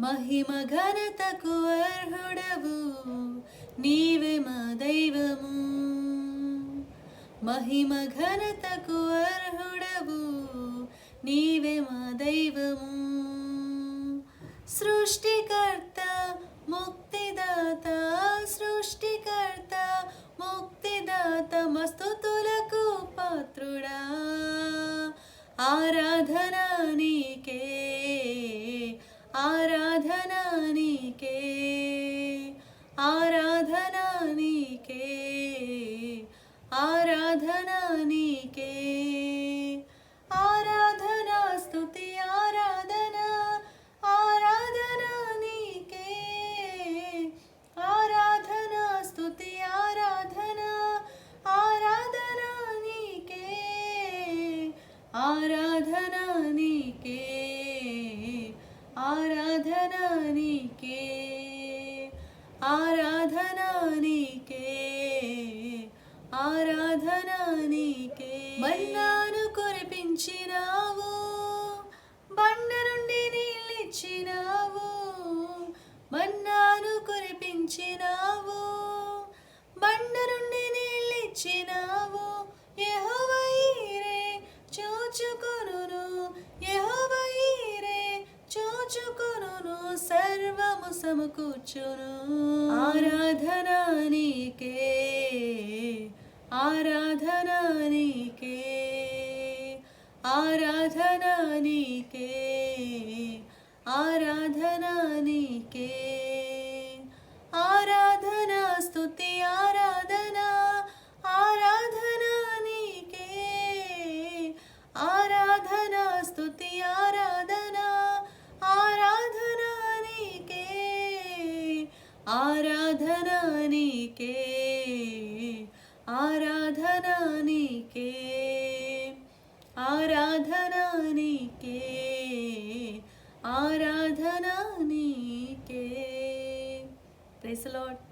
మహిమ ఘనతకు అర్హుడవు నీవే మా దైవము. మహిమ ఘనతకు అర్హుడవు నీవే మా దైవము. సృష్టికర్త ముక్తిదాత, సృష్టికర్త ముక్తిదాత, మస్తుతులకు పాత్రుడా. ఆరాధనా నీకే, ఆరాధనా నీకే, ఆరాధనా నీకే, ఆరాధనా నీకే. ఆరాధనా స్తుతి ఆరాధనా, ఆరాధనా నీకే. ఆరాధనా స్తుతి ఆరాధనా, ఆరాధనా నీకే. ఆరాధనా నీకే, ఆరాధనా నీకే, ఆరాధనా నీకే, ఆరాధనా నీకే. మన్నాను కురిపించినావు, బండ నుండి నీళ్ళిచ్చినావు. మన్నాను కురిపించినావు, బండ నుండి నీళ్ళిచ్చినావు. యెహోవా యీరే చూచుకొనును, యెహోవా యీరే చూచుకొనును, సర్వము సమకూర్చును. ఆరాధనా నీకే, ఆరాధనా నీకే, ఆరాధనా నీకే, ఆరాధనా నీకే. ఆరాధనా స్తుతి ఆరాధనా, ఆరాధనా నీకే. ఆరాధనా స్తుతి ఆరాధనా, ఆరాధనా నీకే. ఆరాధనా నీకే, ఆరాధనా నీకే, ఆరాధనా నీకే, ఆరాధనా నీకే. Praise the lord.